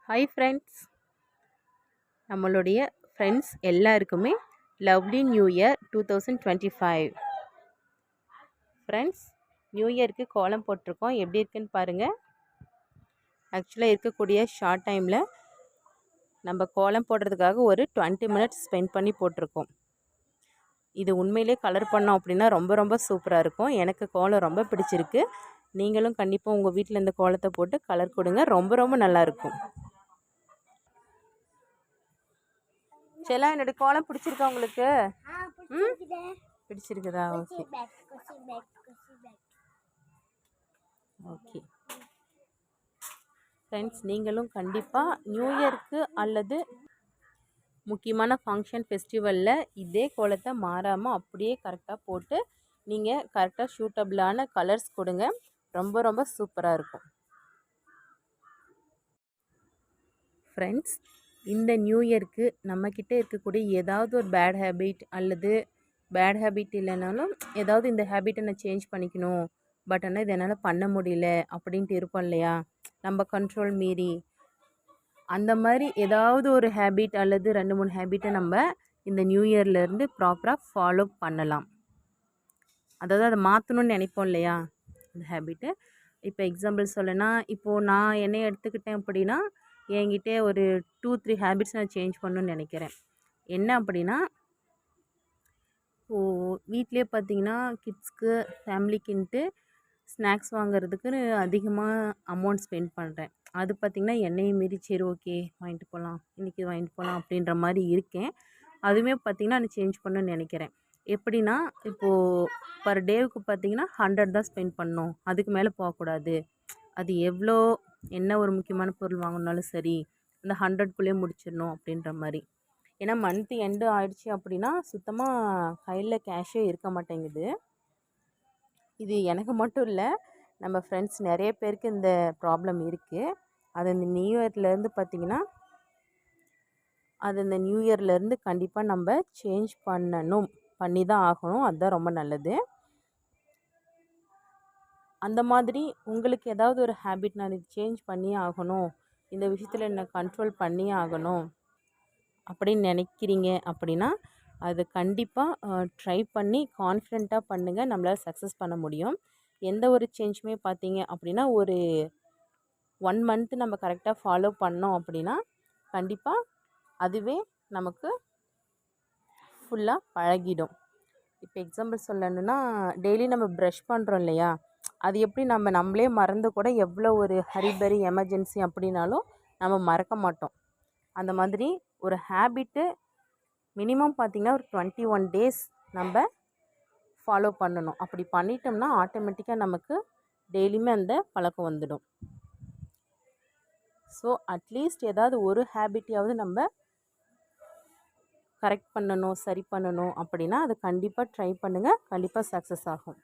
Hi friends, நம்மளுடைய friends எல்லாருக்குமே lovely new year 2025. Friends, new இயருக்கு கோலம் போட்டிருக்கோம். எப்படி இருக்குன்னு பாருங்கள். ஆக்சுவலாக இருக்கக்கூடிய ஷார்ட் டைமில் நம்ம கோலம் போடுறதுக்காக ஒரு 20 மினிட்ஸ் ஸ்பெண்ட் பண்ணி போட்டிருக்கோம். இது உண்மையிலே கலர் பண்ணோம் அப்படின்னா ரொம்ப ரொம்ப சூப்பராக இருக்கும். எனக்கு கோலம் ரொம்ப பிடிச்சிருக்கு. நீங்களும் கண்டிப்பாக உங்கள் வீட்டில் இந்த கோலத்தை போட்டு கலர் கொடுங்க. ரொம்ப ரொம்ப நல்லாயிருக்கும். செல்லா, என்னோட கோலம் பிடிச்சிருக்கா உங்களுக்கு? பிடிச்சிருக்குதா? ஓகே ஓகே ஃப்ரெண்ட்ஸ், நீங்களும் கண்டிப்பாக நியூ இயருக்கு அல்லது முக்கியமான ஃபங்க்ஷன் ஃபெஸ்டிவலில் இதே கோலத்தை மாறாமல் அப்படியே கரெக்டாக போட்டு நீங்கள் கரெக்டாக சூட்டபிளான கலர்ஸ் கொடுங்க. ரொம்ப ரொம்ப சூப்பராக இருக்கும். ஃப்ரெண்ட்ஸ், இந்த நியூ இயருக்கு நம்மக்கிட்ட இருக்கக்கூடிய ஏதாவது ஒரு பேட் ஹேபிட் அல்லது பேட் ஹேபிட் இல்லைனாலும் ஏதாவது இந்த ஹேபிட்டை நான் சேஞ்ச் பண்ணிக்கணும், பட் ஆனால் இது என்னால் பண்ண முடியல அப்படின்ட்டு இருப்போம் இல்லையா, நம்ம கண்ட்ரோல் மீறி. அந்த மாதிரி ஏதாவது ஒரு ஹேபிட் அல்லது 2-3 ஹேபிட்டை நம்ம இந்த நியூ இயர்லேருந்து ப்ராப்பராக ஃபாலோ பண்ணலாம். அதாவது அதை மாற்றணும்னு நினைப்போம் இல்லையா அந்த ஹேபிட்டு. இப்போ எக்ஸாம்பிள் சொல்லனா, இப்போது நான் என்னை எடுத்துக்கிட்டேன் அப்படின்னா என்கிட்ட ஒரு 2-3 ஹேபிட்ஸ் நான் சேஞ்ச் பண்ணணும்னு நினைக்கிறேன். என்ன அப்படின்னா, வீட்டிலே பார்த்தீங்கன்னா கிட்ஸ்க்கு ஃபேமிலிக்குன்ட்டு ஸ்நாக்ஸ் வாங்குறதுக்கு அதிகமாக அமௌண்ட் ஸ்பெண்ட் பண்ணுறேன். அது பார்த்திங்கன்னா என்னையும் மீறி சரி ஓகே வாங்கிட்டு போகலாம், இன்றைக்கி வாங்கிட்டு போகலாம் அப்படின்ற மாதிரி இருக்கேன். அதுவுமே பார்த்திங்கன்னா நான் சேஞ்ச் பண்ணணும்னு நினைக்கிறேன். எப்படின்னா, இப்போது பர் டேவுக்கு பார்த்திங்கன்னா 100 தான் ஸ்பெண்ட் பண்ணணும், அதுக்கு மேலே போகக்கூடாது. அது எவ்வளோ என்ன ஒரு முக்கியமான பொருள் வாங்கினாலும் சரி அந்த 100க்குள்ளேயே முடிச்சிடணும் அப்படின்ற மாதிரி. ஏன்னா மந்த் எண்டு ஆயிடுச்சு அப்படின்னா சுத்தமாக கையில் கேஷே இருக்க மாட்டேங்குது. இது எனக்கு மட்டும் இல்லை, நம்ம ஃப்ரெண்ட்ஸ் நிறைய பேருக்கு இந்த ப்ராப்ளம் இருக்குது. அது இந்த நியூ இயர்லேருந்து பார்த்திங்கன்னா இந்த நியூ இயர்லேருந்து கண்டிப்பாக நம்ம சேஞ்ச் பண்ணி தான் ஆகணும். அதுதான் ரொம்ப நல்லது. அந்த மாதிரி உங்களுக்கு ஏதாவது ஒரு ஹேபிட் நான் இது சேஞ்ச் பண்ணியே ஆகணும், இந்த விஷயத்தில் என்னை கண்ட்ரோல் பண்ணியே ஆகணும் அப்படின்னு நினைக்கிறீங்க அப்படின்னா அது கண்டிப்பாக ட்ரை பண்ணி கான்ஃபிடெண்ட்டாக பண்ணுங்கள். நம்மளால் சக்ஸஸ் பண்ண முடியும். எந்த ஒரு சேஞ்சுமே பார்த்தீங்க அப்படின்னா ஒரு 1 மந்த் நம்ம கரெக்டாக ஃபாலோ பண்ணோம் அப்படின்னா கண்டிப்பாக அதுவே நமக்கு ஃபுல்லாக பழகிடும். இப்போ எக்ஸாம்பிள் சொல்லணுன்னா, டெய்லி நம்ம ப்ரஷ் பண்ணுறோம் இல்லையா, அது எப்படி நம்மளே மறந்து கூட எவ்வளோ ஒரு ஹரிபரி எமர்ஜென்சி அப்படின்னாலும் நம்ம மறக்க மாட்டோம். அந்த மாதிரி ஒரு ஹேபிட்டு மினிமம் பார்த்திங்கன்னா ஒரு 21 டேஸ் நம்ம ஃபாலோ பண்ணணும். அப்படி பண்ணிட்டோம்னா ஆட்டோமேட்டிக்காக நமக்கு டெய்லியுமே அந்த பழக்கம் வந்துடும். ஸோ அட்லீஸ்ட் ஏதாவது ஒரு ஹேபிட்டையாவது நம்ம கரெக்ட் பண்ணணும், சரி பண்ணணும் அப்படின்னா அதை கண்டிப்பாக ட்ரை பண்ணுங்கள். கண்டிப்பாக சக்ஸஸ் ஆகும்.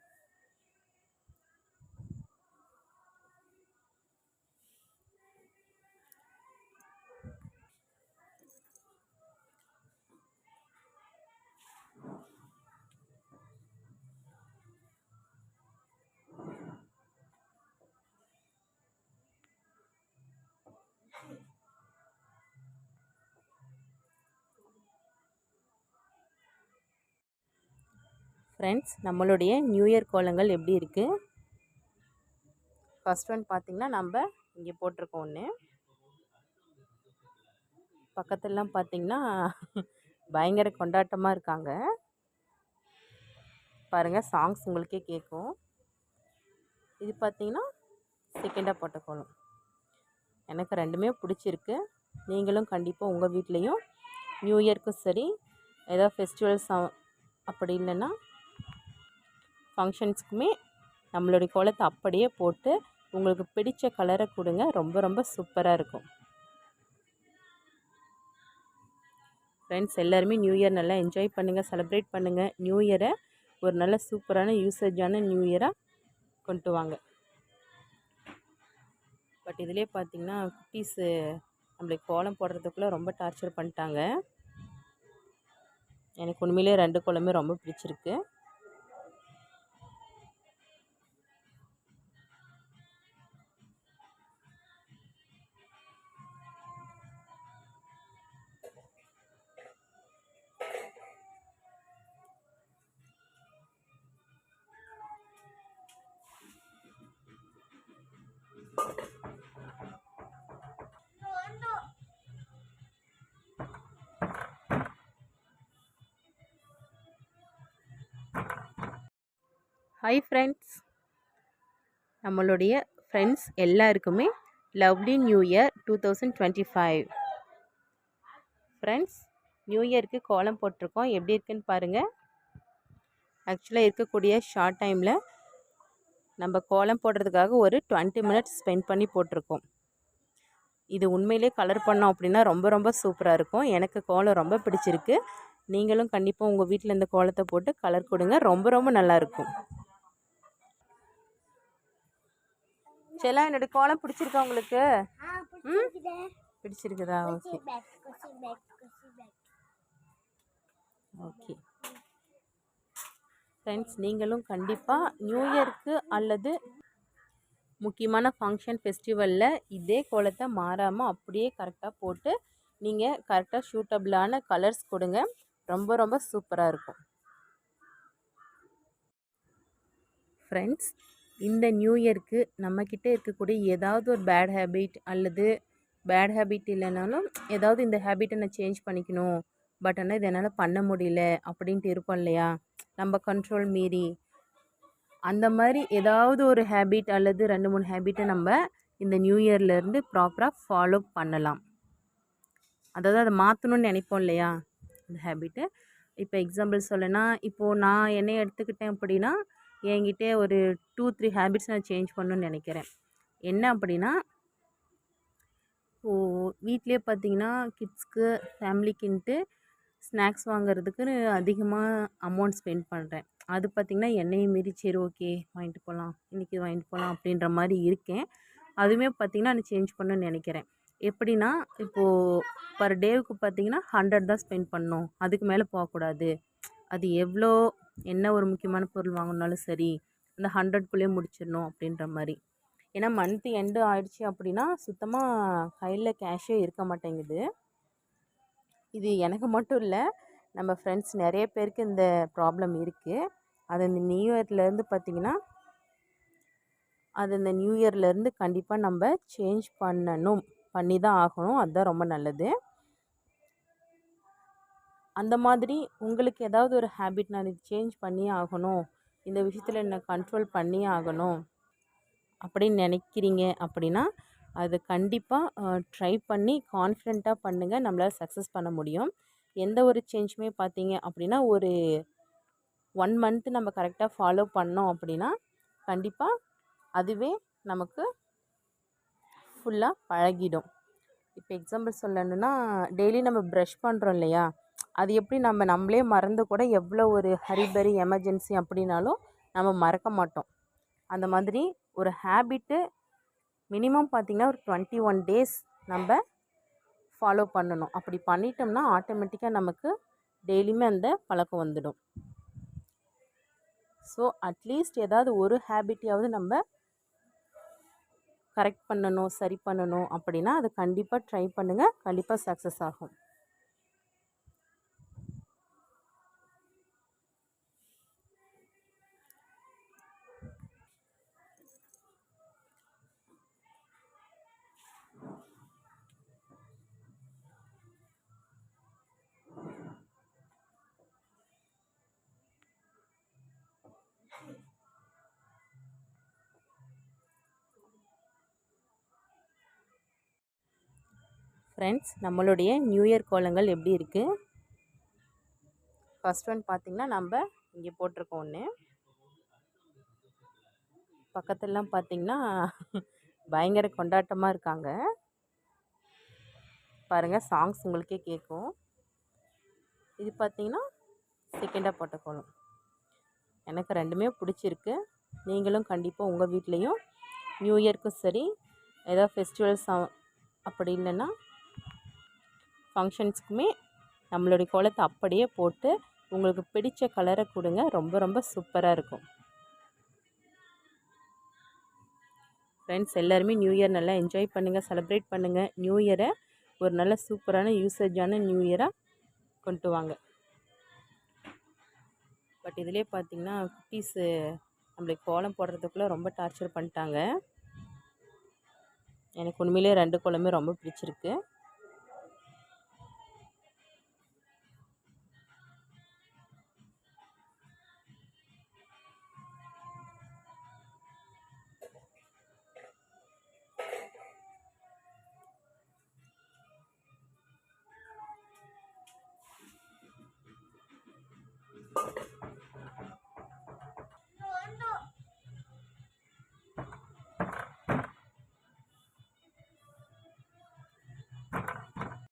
ஃப்ரெண்ட்ஸ், நம்மளுடைய நியூ இயர் கோலங்கள் எப்படி இருக்குது? ஃபஸ்ட் ஒன் பார்த்திங்கன்னா நம்ம இங்கே போட்டிருக்கோம் ஒன்று. பக்கத்துலலாம் பார்த்திங்கன்னா பயங்கர கொண்டாட்டமாக இருக்காங்க பாருங்கள், சாங்ஸ் உங்களுக்கே கேட்கும். இது பார்த்திங்கன்னா செகண்டாக போட்ட கோலம். எனக்கு ரெண்டுமே பிடிச்சிருக்கு. நீங்களும் கண்டிப்பாக உங்கள் வீட்லேயும் நியூ இயர்க்கும் சரி ஏதாவது ஃபெஸ்டிவல்ஸ் அப்படி இல்லைன்னா ஃபங்க்ஷன்ஸ்க்குமே நம்மளுடைய கோலத்தை அப்படியே போட்டு உங்களுக்கு பிடிச்ச கலரை கொடுங்க. ரொம்ப ரொம்ப சூப்பராக இருக்கும். ஃப்ரெண்ட்ஸ், எல்லாருமே நியூ இயர் நல்லா என்ஜாய் பண்ணுங்கள், செலிப்ரேட் பண்ணுங்கள். நியூ இயரை ஒரு நல்ல சூப்பரான யூசேஜான நியூ இயராக கொண்டு வாங்க. பட் இதிலே பார்த்திங்கன்னா குட்டீஸு நம்மளுக்கு கோலம் போடுறதுக்குள்ளே ரொம்ப டார்ச்சர் பண்ணிட்டாங்க. எனக்கு உண்மையிலே 2 கோலமே ரொம்ப பிடிச்சிருக்கு. ஹாய் ஃப்ரெண்ட்ஸ், நம்மளுடைய ஃப்ரெண்ட்ஸ் எல்லாருக்குமே lovely new year 2025. Friends, new இயருக்கு கோலம் போட்டிருக்கோம். எப்படி இருக்குன்னு பாருங்கள். ஆக்சுவலாக இருக்கக்கூடிய ஷார்ட் டைமில் நம்ம கோலம் போடுறதுக்காக ஒரு 20 மினிட்ஸ் ஸ்பெண்ட் பண்ணி போட்டிருக்கோம். இது உண்மையிலே கலர் பண்ணோம் அப்படின்னா ரொம்ப ரொம்ப சூப்பராக இருக்கும். எனக்கு கோலம் ரொம்ப பிடிச்சிருக்கு. நீங்களும் கண்டிப்பாக உங்கள் வீட்டில் இந்த கோலத்தை போட்டு கலர் கொடுங்க. ரொம்ப ரொம்ப நல்லாயிருக்கும். செல்லா, என்னோட கோலம் பிடிச்சிருக்கா உங்களுக்கு? பிடிச்சிருக்குதா? ஓகே ஓகே ஃப்ரெண்ட்ஸ், நீங்களும் கண்டிப்பாக நியூ இயருக்கு அல்லது முக்கியமான ஃபங்க்ஷன் ஃபெஸ்டிவலில் இதே கோலத்தை மாறாமல் அப்படியே கரெக்டாக போட்டு நீங்கள் கரெக்டாக சூட்டபிளான கலர்ஸ் கொடுங்க. ரொம்ப ரொம்ப சூப்பராக இருக்கும். ஃப்ரெண்ட்ஸ், இந்த நியூ இயருக்கு நம்மக்கிட்ட இருக்கக்கூடிய ஏதாவது ஒரு பேட் ஹேபிட் அல்லது பேட் ஹேபிட் இல்லைனாலும் ஏதாவது இந்த ஹேபிட்டை நான் சேஞ்ச் பண்ணிக்கணும், பட் ஆனால் இது என்னால் பண்ண முடியல அப்படின்ட்டு இருப்போம் இல்லையா, நம்ம கண்ட்ரோல் மீறி. அந்த மாதிரி ஏதாவது ஒரு ஹேபிட் அல்லது 2-3 ஹேபிட்டை நம்ம இந்த நியூ இயர்லேருந்து ப்ராப்பராக ஃபாலோ பண்ணலாம். அதாவது அதை மாற்றணும்னு நினைப்போம் இல்லையா அந்த ஹேபிட்டு. இப்போ எக்ஸாம்பிள் சொல்லனா, இப்போது நான் என்னை எடுத்துக்கிட்டேன் அப்படின்னா என்கிட்ட ஒரு 2-3 ஹேபிட்ஸ் நான் சேஞ்ச் பண்ணணும்னு நினைக்கிறேன். என்ன அப்படின்னா, இப்போது வீட்டிலே பார்த்திங்கன்னா கிட்ஸ்க்கு ஃபேமிலிக்குன்ட்டு ஸ்நாக்ஸ் வாங்குறதுக்கு அதிகமாக அமௌண்ட் ஸ்பெண்ட் பண்ணுறேன். அது பார்த்திங்கன்னா என்னையும் மீறி சரி ஓகே வாங்கிட்டு போகலாம், இன்றைக்கி வாங்கிட்டு போகலாம் அப்படின்ற மாதிரி இருக்கேன். அதுவுமே பார்த்திங்கன்னா நான் சேஞ்ச் பண்ணணும்னு நினைக்கிறேன். எப்படின்னா, இப்போது பர் டேவுக்கு பார்த்திங்கன்னா 100 தான் ஸ்பெண்ட் பண்ணணும், அதுக்கு மேலே போகக்கூடாது. அது எவ்வளோ என்ன ஒரு முக்கியமான பொருள் வாங்கினாலும் சரி அந்த 100க்குள்ளேயே முடிச்சிடணும் அப்படின்ற மாதிரி. ஏன்னா மந்த்து எண்டு ஆயிடுச்சு அப்படின்னா சுத்தமாக கையில் கேஷே இருக்க மாட்டேங்குது. இது எனக்கு மட்டும் இல்லை, நம்ம ஃப்ரெண்ட்ஸ் நிறைய பேருக்கு இந்த ப்ராப்ளம் இருக்குது. அது இந்த நியூ இயர்லேருந்து பார்த்திங்கன்னா இந்த நியூ இயர்லேருந்து கண்டிப்பாக நம்ம சேஞ்ச் பண்ணி தான் ஆகணும். அதுதான் ரொம்ப நல்லது. அந்த மாதிரி உங்களுக்கு ஏதாவது ஒரு ஹேபிட் நான் இது சேஞ்ச் பண்ணியே ஆகணும், இந்த விஷயத்தில் என்னை கண்ட்ரோல் பண்ணியே ஆகணும் அப்படின்னு நினைக்கிறீங்க அப்படின்னா அது கண்டிப்பாக ட்ரை பண்ணி கான்ஃபிடெண்ட்டாக பண்ணுங்கள். நம்மளால் சக்ஸஸ் பண்ண முடியும். எந்த ஒரு சேஞ்சுமே பார்த்தீங்க அப்படின்னா ஒரு 1 மந்த்து நம்ம கரெக்டாக ஃபாலோ பண்ணோம் அப்படின்னா கண்டிப்பாக அதுவே நமக்கு ஃபுல்லாக பழகிடும். இப்போ எக்ஸாம்பிள் சொல்லணுன்னா, டெய்லி நம்ம ப்ரஷ் பண்ணுறோம் இல்லையா, அது எப்படி நம்மளே மறந்து கூட எவ்வளோ ஒரு ஹரிபரி எமர்ஜென்சி அப்படின்னாலும் நம்ம மறக்க மாட்டோம். அந்த மாதிரி ஒரு ஹேபிட்டு மினிமம் பார்த்திங்கன்னா ஒரு 21 டேஸ் நம்ம ஃபாலோ பண்ணணும். அப்படி பண்ணிட்டோம்னா ஆட்டோமேட்டிக்காக நமக்கு டெய்லியுமே அந்த பழக்கம் வந்துடும். ஸோ அட்லீஸ்ட் ஏதாவது ஒரு ஹேபிட்டையாவது நம்ம கரெக்ட் பண்ணணும், சரி பண்ணணும் அப்படின்னா அது கண்டிப்பாக ட்ரை பண்ணுங்கள். கண்டிப்பாக சக்ஸஸ் ஆகும். ஃப்ரெண்ட்ஸ், நம்மளுடைய நியூ இயர் கோலங்கள் எப்படி இருக்குது? ஃபஸ்ட் ஒன் பார்த்திங்கன்னா நம்ம இங்கே போட்டிருக்கோம் ஒன்று. பக்கத்துலலாம் பார்த்திங்கன்னா பயங்கர கொண்டாட்டமாக இருக்காங்க பாருங்கள், சாங்ஸ் உங்களுக்கே கேட்கும். இது பார்த்திங்கன்னா செகண்டாக போட்ட கோலம். எனக்கு ரெண்டுமே பிடிச்சிருக்கு. நீங்களும் கண்டிப்பாக உங்கள் வீட்லேயும் நியூ இயர்க்கும் சரி ஏதாவது ஃபெஸ்டிவல்ஸ் அப்படி இல்லைன்னா ஃபங்க்ஷன்ஸுக்குமே நம்மளுடைய கோலத்தை அப்படியே போட்டு உங்களுக்கு பிடிச்ச கலரை கொடுங்க. ரொம்ப ரொம்ப சூப்பராக இருக்கும். ஃப்ரெண்ட்ஸ், எல்லாருமே நியூ இயர் நல்லா என்ஜாய் பண்ணுங்கள், செலிப்ரேட் பண்ணுங்கள். நியூ இயரை ஒரு நல்ல சூப்பரான யூசேஜான நியூ இயராக கொண்டு வாங்க. பட் இதிலே பார்த்திங்கன்னா குட்டீஸு நம்மளுக்கு கோலம் போடுறதுக்குள்ளே ரொம்ப டார்ச்சர் பண்ணிட்டாங்க. எனக்கு உண்மையிலே 2 கோலமே ரொம்ப பிடிச்சிருக்கு.